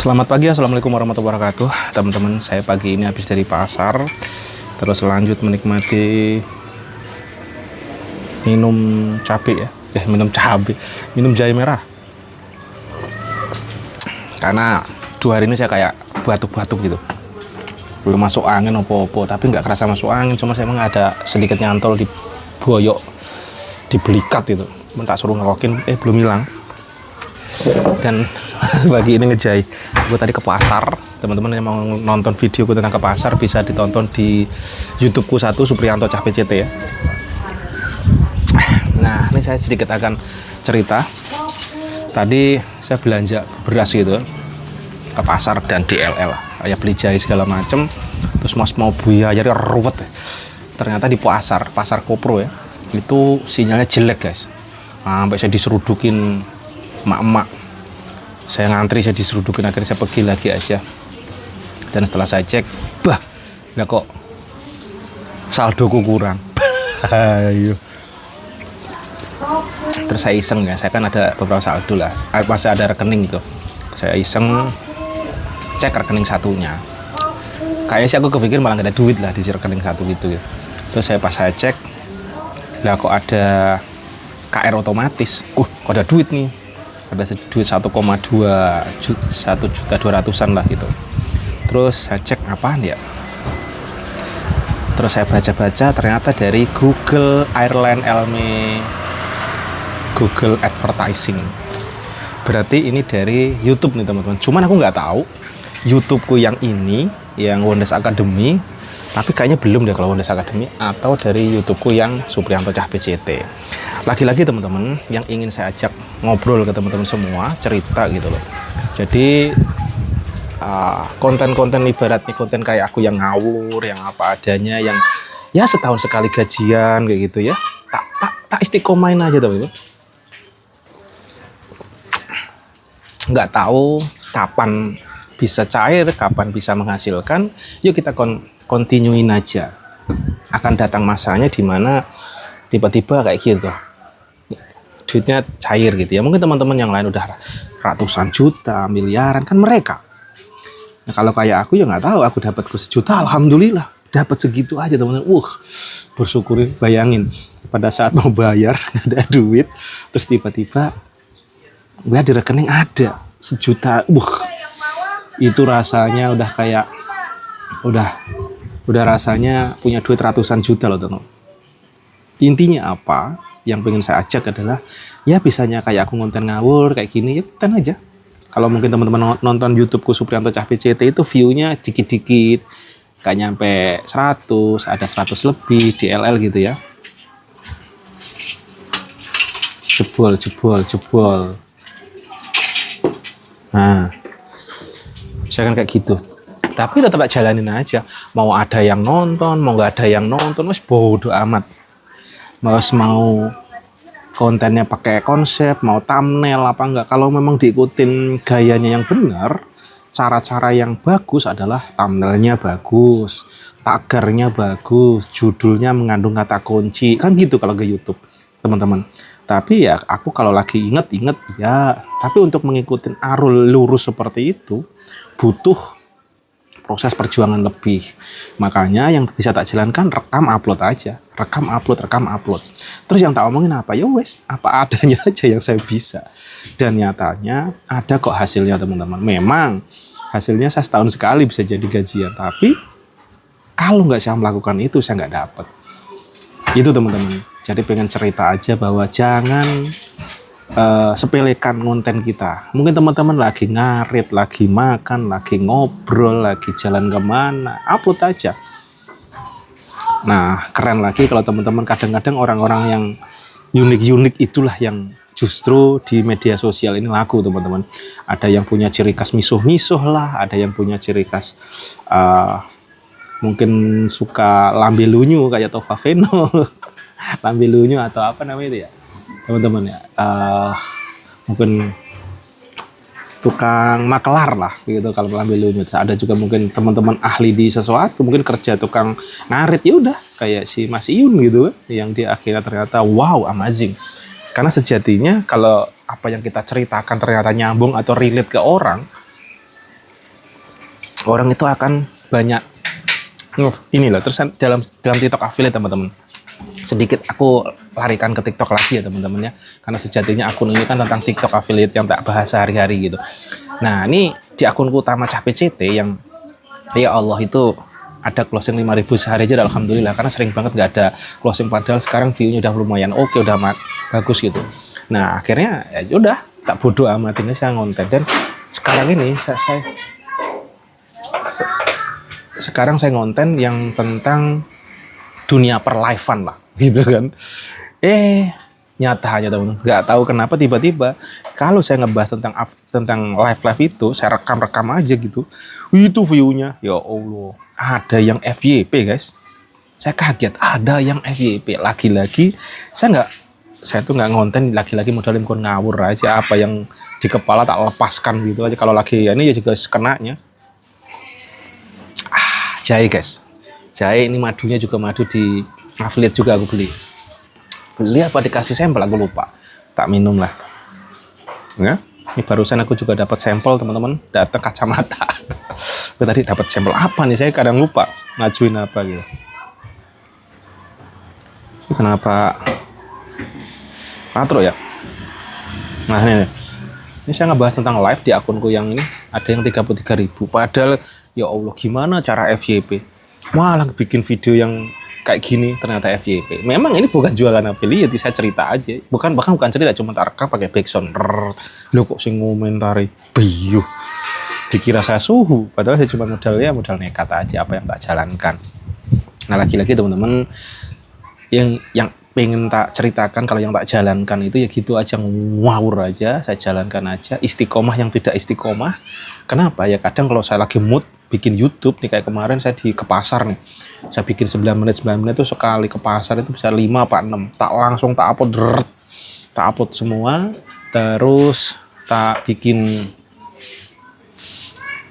Selamat pagi, assalamualaikum warahmatullahi wabarakatuh. Teman-teman, saya pagi ini habis dari pasar, terus lanjut menikmati minum cabai ya, minum jahe merah. Karena 2 hari ini saya kayak batuk-batuk gitu, belum masuk angin opo-opo, tapi nggak kerasa masuk angin, cuma saya emang ada sedikit nyantol di boyok, di belikat itu, tak suruh ngerokin, belum hilang. Dan pagi ini ngejai, gue tadi ke pasar. Teman-teman yang mau nonton video gue tentang ke pasar bisa ditonton di YouTubeku Supriyanto Cah PCT ya. Nah, ini saya sedikit akan cerita. Tadi saya belanja beras gitu ke pasar dan DLL, kayak beli jahe segala macem. Terus mau buya jadi ruwet. Ternyata di pasar Kopro ya, itu sinyalnya jelek guys. Sampai saya diserudukin emak-emak. Saya ngantri, saya diserudukin, akhirnya saya pergi lagi aja. Dan setelah saya cek, nggak kok saldoku kurang. Ayo. Terus saya iseng ya, saya kan ada beberapa saldo lah, masih ada rekening gitu. Saya iseng cek rekening satunya. Kayaknya sih aku kepikir malah nggak ada duit lah di rekening satu gitu ya. Terus pas saya cek, lah kok ada KR otomatis. Kok ada duit nih. Ada duit 1,200.000 lah gitu. Terus saya cek apaan ya, terus saya baca-baca, ternyata dari Google Airline Elme Google Advertising. Berarti ini dari YouTube nih teman-teman. Cuman aku nggak tahu YouTubeku yang ini, yang Wonders Academy, tapi kayaknya belum deh kalau Wonders Academy, atau dari YouTubeku yang Supriyanto Cah PCT. Lagi-lagi teman-teman, yang ingin saya ajak ngobrol ke teman-teman semua, cerita gitu loh. Jadi konten-konten ibaratnya konten kayak aku yang ngawur, yang apa adanya, yang ya setahun sekali gajian kayak gitu ya. Tak istiqomahin aja teman-teman. Nggak tahu kapan bisa cair, kapan bisa menghasilkan. Yuk kita kontinuin aja. Akan datang masanya di mana tiba-tiba kayak gitu, duitnya cair gitu ya. Mungkin teman-teman yang lain udah ratusan juta, miliaran, kan mereka. Nah, kalau kayak aku ya nggak tahu, aku dapat ke 1 juta, alhamdulillah, dapat segitu aja teman-teman. Bersyukur. Bayangin pada saat mau bayar nggak ada duit, terus tiba-tiba gue di rekening ada 1 juta. Itu rasanya udah kayak udah rasanya punya duit ratusan juta loh teman. Intinya apa? Yang pengen saya ajak adalah ya bisanya kayak aku ngonten ngawur kayak gini ya konten aja. Kalau mungkin teman-teman nonton YouTubeku Supriyanto Cah PCT itu view-nya dikit-dikit, kayak nyampe 100, ada 100 lebih DLL gitu ya. Jebol. Nah, saya kan kayak gitu. Tapi tetap jalanin aja. Mau ada yang nonton, mau nggak ada yang nonton, mas bodo amat. Mau kontennya pakai konsep, mau thumbnail apa enggak, kalau memang diikutin gayanya yang benar, cara-cara yang bagus adalah thumbnailnya bagus, tagarnya bagus, judulnya mengandung kata kunci, kan gitu kalau ke YouTube teman-teman. Tapi ya aku kalau lagi inget ya, tapi untuk mengikuti arus lurus seperti itu butuh proses perjuangan lebih. Makanya yang bisa tak jalankan rekam upload aja, rekam upload. Terus yang tak omongin apa, ya wes apa adanya aja yang saya bisa. Dan nyatanya ada kok hasilnya teman-teman. Memang hasilnya saya setahun sekali bisa jadi gajian, tapi kalau nggak saya melakukan itu saya nggak dapet. Itu teman-teman. Jadi pengen cerita aja bahwa jangan sepelekan konten kita. Mungkin teman-teman lagi ngarit, lagi makan, lagi ngobrol, lagi jalan kemana, upload aja. Nah, keren lagi kalau teman-teman kadang-kadang orang-orang yang unik-unik itulah yang justru di media sosial ini laku teman-teman. Ada yang punya ciri khas misuh-misuh lah, ada yang punya ciri khas mungkin suka lambe lunyu kayak Tova Veno, lambe lunyu atau apa namanya itu ya teman-teman ya, mungkin tukang makelar lah gitu kalau lambe lunyu. Ada juga mungkin teman-teman ahli di sesuatu, mungkin kerja tukang ngarit, ya udah kayak si Mas Iun gitu yang dia akhirnya ternyata wow amazing. Karena sejatinya kalau apa yang kita ceritakan ternyata nyambung atau relate ke orang, orang itu akan banyak ini loh. Terus dalam TikTok affiliate teman-teman, sedikit aku larikan ke TikTok lagi ya teman-teman ya, karena sejatinya akun ini kan tentang TikTok affiliate yang tak bahas sehari-hari gitu. Nah ini di akunku utama Cah PCT yang ya Allah itu ada closing 5.000 sehari aja alhamdulillah, karena sering banget nggak ada closing, padahal sekarang view-nya udah lumayan oke, udah bagus gitu. Nah akhirnya ya udah tak bodoh amat, ini saya ngonten. Dan sekarang ini sekarang saya ngonten yang tentang dunia perlivean lah gitu kan. Nyatanya teman, nggak tahu kenapa tiba-tiba kalau saya ngebahas tentang live itu, saya rekam aja gitu, itu view-nya ya Allah ada yang FYP guys. Saya kaget ada yang FYP. Lagi-lagi saya tuh nggak ngonten, lagi-lagi modalin kon ngawur aja, apa yang di kepala tak lepaskan gitu aja. Kalau lagi ya ini ya juga kenanya. Jahe guys, jahe ini madunya juga madu di affiliate juga aku beli apa dikasih sampel aku lupa, tak minum lah ya. Ini barusan aku juga dapat sampel teman-teman, datang kacamata. Aku tadi dapat sampel apa nih, saya kadang lupa ngajuin apa gitu. Ini kenapa patro ya. Nah ini saya ngebahas tentang live di akunku yang ini, ada yang 33.000, padahal ya Allah gimana cara FYP, malah bikin video yang kayak gini ternyata FYP. Memang ini bukan jualan affiliate, saya cerita aja. Bahkan bukan cerita, cuma tak rekam pakai backsound. Lo kok sing ngomentari biu, dikira saya suhu, padahal saya cuma modal nekat aja apa yang tak jalankan. Nah lagi-lagi teman-teman, yang pengen tak ceritakan, kalau yang tak jalankan itu ya gitu aja, ngawur aja, saya jalankan aja, istiqomah yang tidak istiqomah. Kenapa ya, kadang kalau saya lagi mood bikin YouTube nih, kayak kemarin saya ke pasar nih, saya bikin 9 menit itu sekali ke pasar itu bisa 5 apa 6, tak langsung tak upload semua, terus tak bikin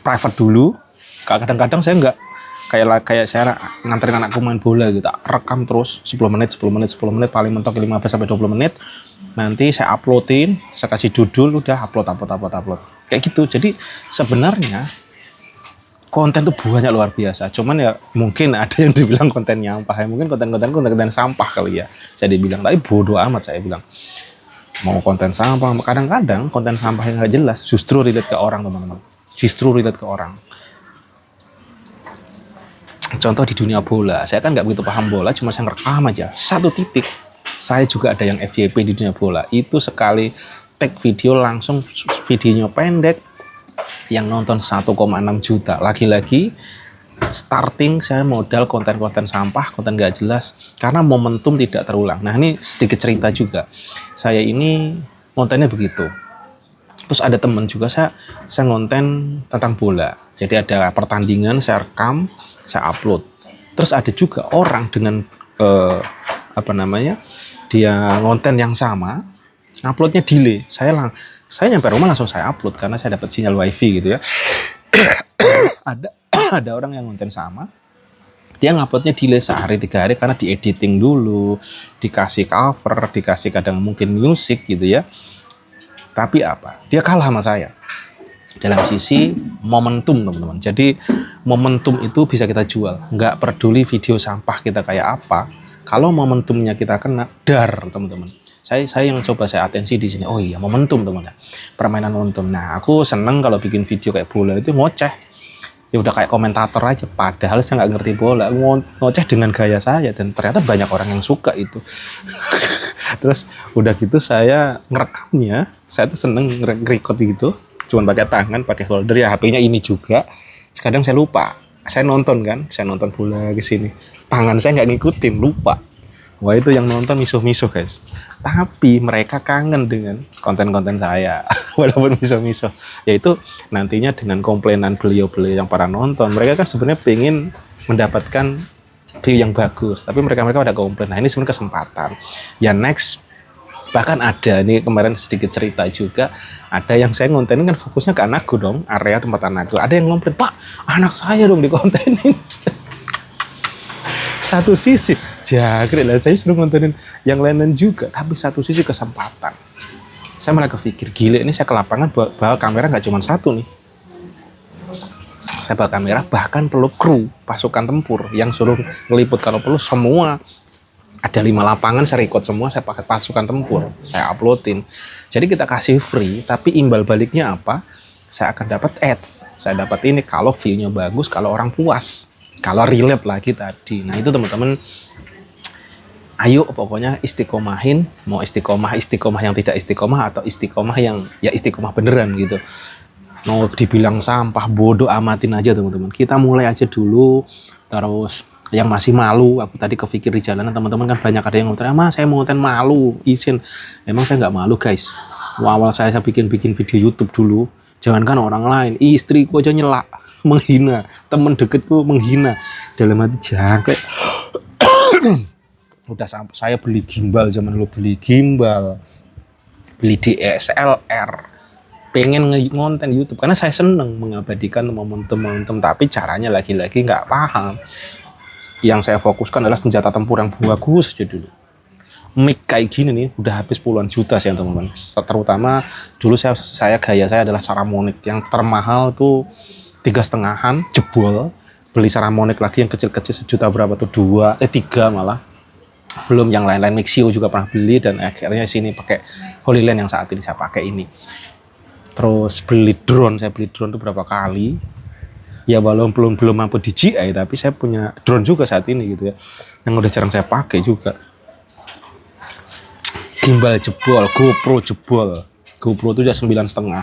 private dulu. Kadang-kadang saya nggak kayak saya nganterin anakku main bola gitu, tak rekam terus 10 menit paling mentok 15 sampai 20 menit, nanti saya uploadin, saya kasih judul, udah upload kayak gitu. Jadi sebenarnya konten tuh banyak luar biasa, cuman ya mungkin ada yang dibilang konten nyampah ya, mungkin konten sampah kali ya saya dibilang, tapi bodoh amat saya bilang. Mau konten sampah, kadang-kadang konten sampah yang nggak jelas justru relate ke orang teman-teman, Contoh di dunia bola, saya kan nggak begitu paham bola, cuma saya ngerekam aja satu titik. Saya juga ada yang FYP di dunia bola, itu sekali tag video langsung videonya pendek, yang nonton 1,6 juta. Lagi-lagi starting saya modal konten-konten sampah, konten gak jelas, karena momentum tidak terulang. Nah ini sedikit cerita juga, saya ini kontennya begitu. Terus ada teman juga, saya ngonten tentang bola, jadi ada pertandingan saya rekam, saya upload. Terus ada juga orang dengan dia ngonten yang sama, uploadnya delay. Saya nyampe rumah langsung saya upload karena saya dapat sinyal wifi gitu ya. ada orang yang ngonten sama, dia nguploadnya delay sehari 3 hari karena diediting dulu, dikasih cover, dikasih kadang mungkin musik gitu ya. Tapi apa? Dia kalah sama saya dalam sisi momentum teman-teman. Jadi momentum itu bisa kita jual, nggak peduli video sampah kita kayak apa. Kalau momentumnya kita kena, dar teman-teman. Saya yang coba saya atensi di sini. Oh iya, momentum teman-teman. Permainan momentum. Nah, aku seneng kalau bikin video kayak bola itu ngoceh. Ya udah kayak komentator aja. Padahal saya nggak ngerti bola. Ngoceh dengan gaya saya, dan ternyata banyak orang yang suka itu. Terus udah gitu saya ngerekamnya. Saya tuh seneng nge-record gitu. Cuman pakai tangan, pakai holder ya, HP-nya ini juga. Kadang saya lupa. Saya nonton bola ke sini. Tangan saya nggak ngikutin, lupa. Wah itu yang nonton misuh-misuh guys. Tapi mereka kangen dengan konten-konten saya. Walaupun misuh-misuh. Yaitu nantinya dengan komplainan beliau-beliau yang para nonton. Mereka kan sebenarnya pengen mendapatkan view yang bagus. Tapi mereka ada komplain. Nah ini sebenarnya kesempatan. Ya next. Bahkan ada, ini kemarin sedikit cerita juga. Ada yang saya ngontenin kan fokusnya ke anakku dong. Area tempat anakku. Ada yang komplain, Pak anak saya dong dikontenin. Satu sisi jagre lah, saya sudah ngontonin yang lain juga, tapi satu sisi kesempatan. Saya malah kepikir, gile ini saya ke lapangan bawa kamera nggak cuma satu nih. saya bawa kamera, bahkan perlu kru pasukan tempur yang suruh ngeliput. Kalau perlu semua ada 5 lapangan saya record semua, saya pakai pasukan tempur, saya uploadin. Jadi kita kasih free, tapi imbal baliknya apa? Saya akan dapat ads, saya dapat ini kalau view-nya bagus, kalau orang puas, kalau relate lagi tadi. Nah itu teman-teman, ayo pokoknya istiqomahin, mau istiqomah yang tidak istiqomah, atau istiqomah yang ya istiqomah beneran gitu. Mau dibilang sampah, bodoh amatin aja teman-teman. Kita mulai aja dulu. Terus yang masih malu, aku tadi kepikir di jalanan, teman-teman kan banyak ada yang ngomong, "Mas, saya mau konten malu, izin." Emang saya nggak malu guys. Awal saya bikin video YouTube dulu, jangankan orang lain, istriku aja nyelak, menghina, temen deketku menghina. Dalam hati jangkrik. Udah sampai saya beli gimbal, zaman dulu beli gimbal, beli DSLR, pengen ngonten YouTube karena saya seneng mengabadikan momentum, tapi caranya lagi-lagi nggak paham. Yang saya fokuskan adalah senjata tempur yang bagus aja dulu. Mic kayak gini nih udah habis puluhan juta sih teman-teman. Terutama dulu saya gaya saya adalah Saramonic, yang termahal tuh 3,5-an jebol. Beli Saramonic lagi yang kecil-kecil sejuta berapa tuh, 3 malah. Belum yang lain-lain, Mixio juga pernah beli, dan akhirnya sini pakai Holyland yang saat ini saya pakai ini. Terus beli drone, saya beli drone tuh berapa kali. Ya walaupun belum mampu DJI, tapi saya punya drone juga saat ini gitu ya. Yang udah jarang saya pakai juga. Gimbal jebol, GoPro jebol. GoPro tuh udah 9,5.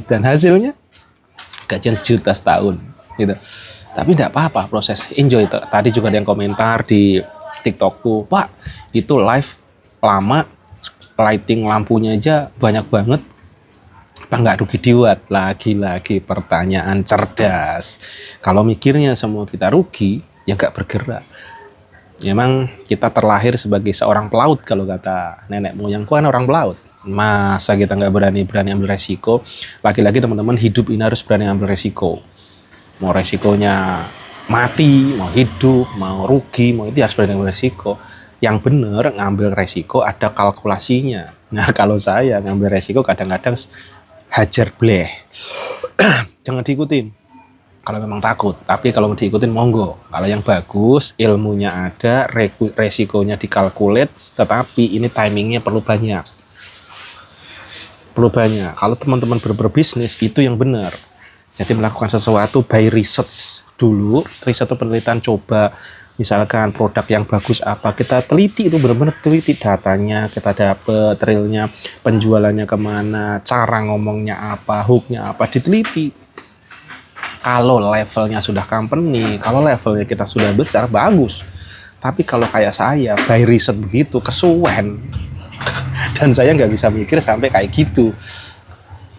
Dan hasilnya gajian 1 juta setahun gitu. Tapi enggak apa-apa, proses enjoy. Tadi juga ada yang komentar di TikTokku, "Pak, itu live lama, lighting lampunya aja banyak banget, apa nggak rugi dibuat?" Lagi-lagi pertanyaan cerdas. Kalau mikirnya semua kita rugi, ya nggak bergerak. Memang kita terlahir sebagai seorang pelaut, kalau kata nenek moyangku kan orang pelaut. Masa kita nggak berani ambil resiko? Lagi-lagi teman-teman, hidup ini harus berani ambil resiko. Mau resikonya mati, mau hidup, mau rugi, mau itu harus berani ambil resiko. Yang bener ngambil resiko ada kalkulasinya. Nah kalau saya ngambil resiko kadang-kadang hajar bleh. Jangan diikutin kalau memang takut, tapi kalau mau diikutin monggo. Kalau yang bagus, ilmunya ada, resikonya dikalkulit, tetapi ini timingnya perlu banyak. Kalau teman-teman berbisnis itu yang benar. Jadi melakukan sesuatu by research dulu, riset atau penelitian, coba. Misalkan produk yang bagus apa, kita teliti, itu benar-benar teliti datanya, kita dapet realnya, penjualannya kemana, cara ngomongnya apa, hooknya apa, diteliti. Kalau levelnya sudah company, kalau levelnya kita sudah besar, bagus. Tapi kalau kayak saya, by riset begitu, kesuwen. Dan saya nggak bisa mikir sampai kayak gitu.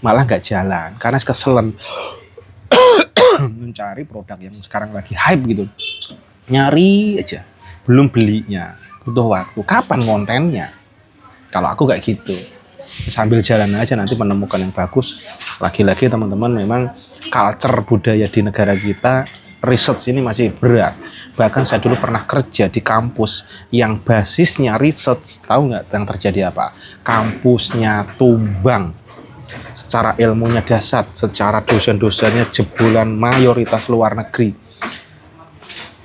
Malah nggak jalan, karena keselen. Mencari produk yang sekarang lagi hype gitu. Nyari aja, belum belinya, butuh waktu. Kapan kontennya? Kalau aku kayak gitu, sambil jalan aja nanti menemukan yang bagus. Lagi-lagi teman-teman, memang culture budaya di negara kita, research ini masih berat. Bahkan saya dulu pernah kerja di kampus yang basisnya research. Tahu nggak yang terjadi apa? Kampusnya tumbang. Secara ilmunya dasar, secara dosen-dosennya jebolan mayoritas luar negeri.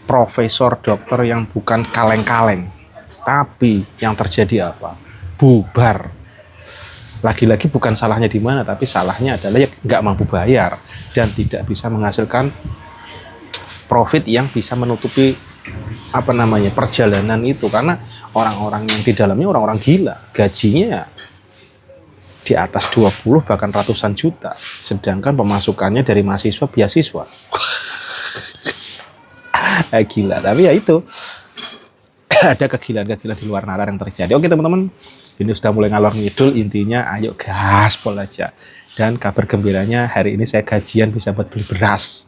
Profesor dokter yang bukan kaleng-kaleng. Tapi yang terjadi apa? Bubar. Lagi-lagi bukan salahnya di mana, tapi salahnya adalah ya nggak mampu bayar dan tidak bisa menghasilkan profit yang bisa menutupi perjalanan itu, karena orang-orang yang di dalamnya orang-orang gila, gajinya di atas 20 bahkan ratusan juta, sedangkan pemasukannya dari mahasiswa beasiswa. Gila, tapi ya itu ada kegilaan-kegilaan di luar nalar yang terjadi. Oke teman-teman, ini sudah mulai ngalor ngidul, intinya ayo gaspol aja. Dan kabar gembiranya hari ini saya gajian bisa buat beli beras.